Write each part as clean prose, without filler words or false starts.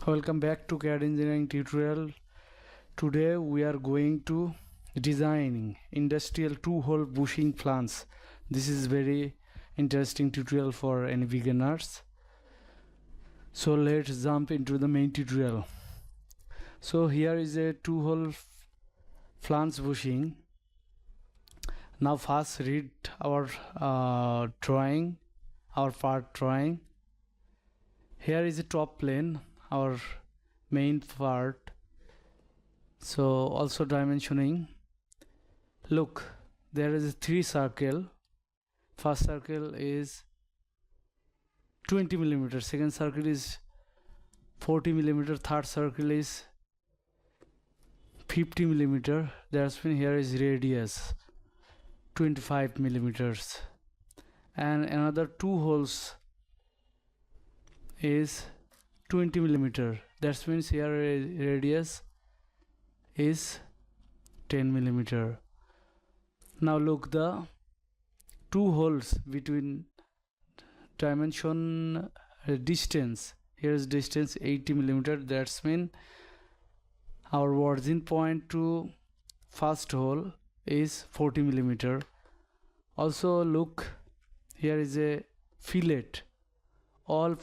Welcome back to CAD engineering tutorial. Today we are going to designing industrial two-hole bushing flange. This is very interesting tutorial for any beginners. So let's jump into the main tutorial. So here is a two-hole flange bushing. Now first read our drawing, our part drawing. Here is a top plane, our main part. So also dimensioning. Look, there is a 3 circle. First circle is 20 millimeter, second circle is 40 millimeter, third circle is 50 millimeter. That's when here is radius 25 millimeters, and another 2 holes is 20 millimeter. That means here radius is 10 millimeter. Now look, the 2 holes between dimension distance. Here is distance 80 millimeter. That's mean our origin point to first hole is 40 millimeter. Also look, here is a fillet. All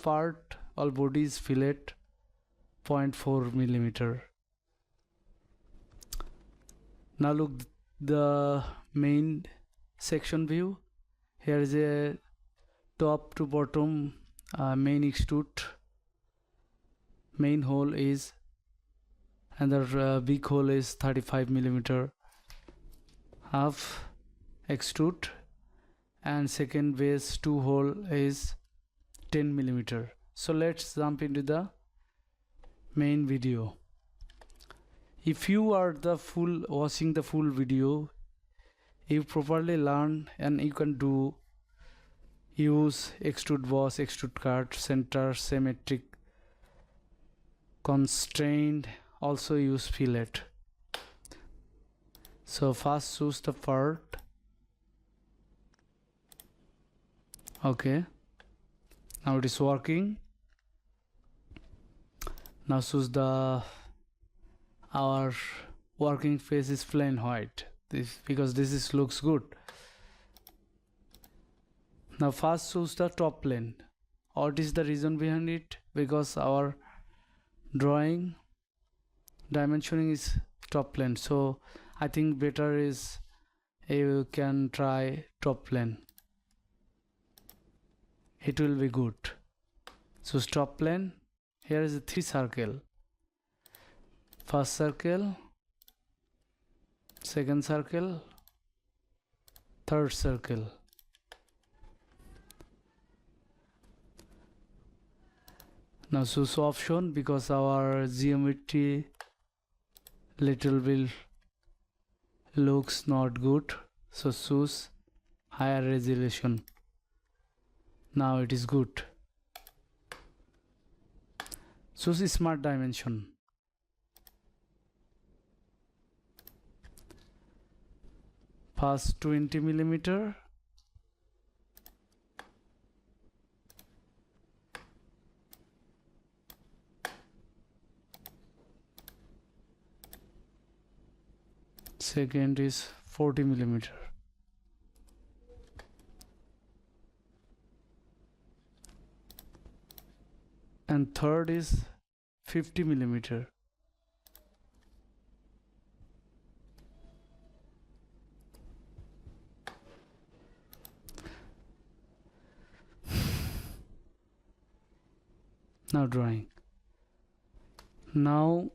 body is fillet 0.4 millimeter. Now look, the main section view. Here is a top to bottom main extrude. Main hole is, and the big hole is 35 millimeter. Half extrude, and second base 2 hole is 10 millimeter. So let's jump into the main video. If you are watching the full video, you properly learn and you can use Extrude Boss, Extrude cut, center, symmetric, constrained, also use fillet. So first choose the part. Okay, now it is working. Now choose our working face is plain white, because this looks good. Now first choose the top plane. What is the reason behind it? Because our drawing dimensioning is top plane, so I think better is you can try top plane. It will be good. So top plane. Here is a 3 circle. First circle, second circle, third circle. Now choose option, because our geometry little bit looks not good, so choose higher resolution. Now it is good. Choose smart dimension. First 20 millimeter, second is 40 millimeter, and third is 50 millimeter. Now drawing. Now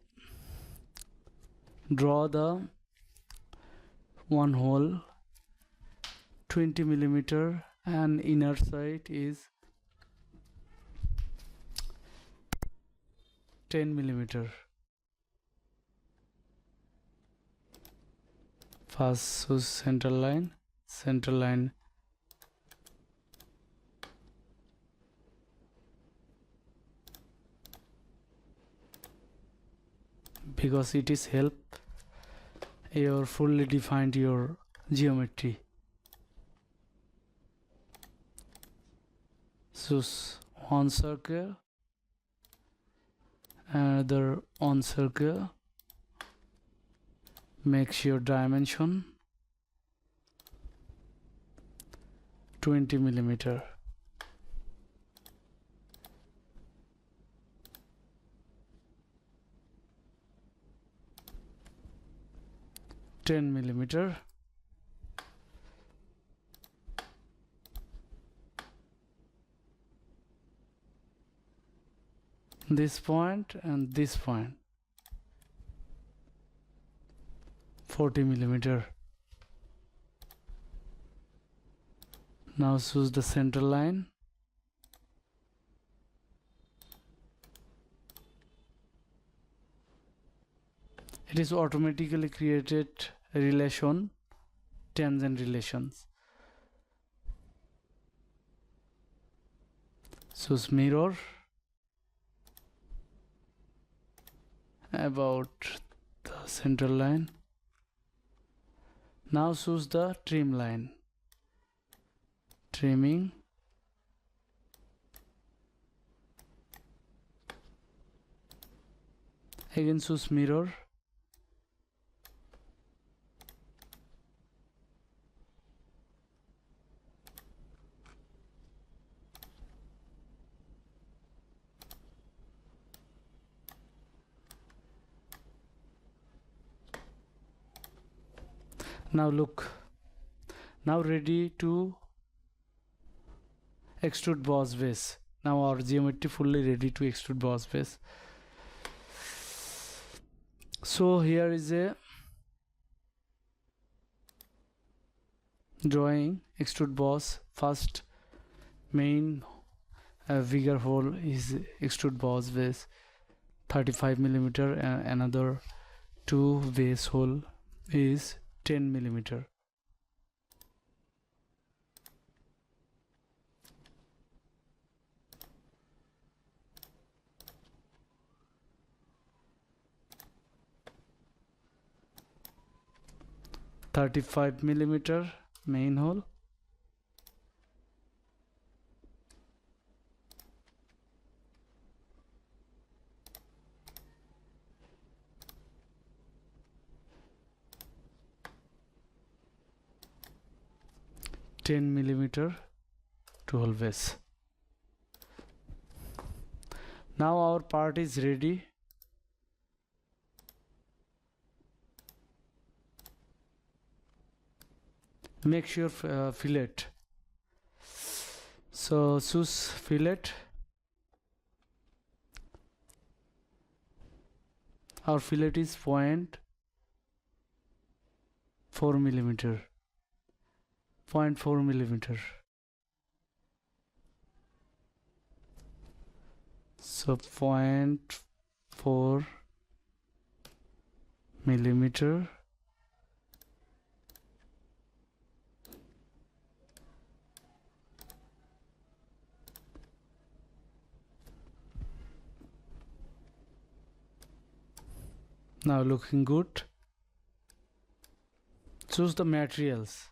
draw the one hole 20 millimeter, and inner side is 10 millimeter. First choose center line, because it is help your fully defined your geometry. Choose one circle another on circle, make your dimension 20 millimeter. $10 millimeter. This point and this point 40 millimeter. Now choose the center line. It is automatically created relation, tangent relations. Choose mirror about the center line. Now choose the trim line. Trimming. Again choose mirror. Now look, now ready to extrude boss base. Now our geometry fully ready to extrude boss base. So here is a drawing extrude boss. First main bigger hole is extrude boss base 35 millimeter, and another two base hole is 10 millimeter. $35 millimeter main hole. $10 millimeter to hole base. Now our part is ready. Make sure fillet. So choose fillet. Our fillet is 0.4 millimeter. 0.4 millimeter. So 0.4 millimeter. Now looking good. Choose the materials.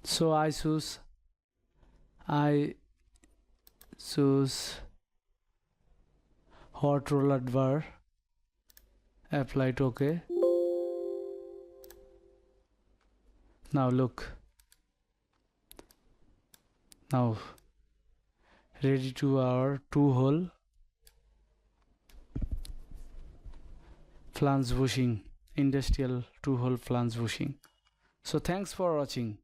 So I choose hot rolled bar. Apply it. OK. Now look. Now ready to our two hole flange bushing, industrial two hole flange bushing. So thanks for watching.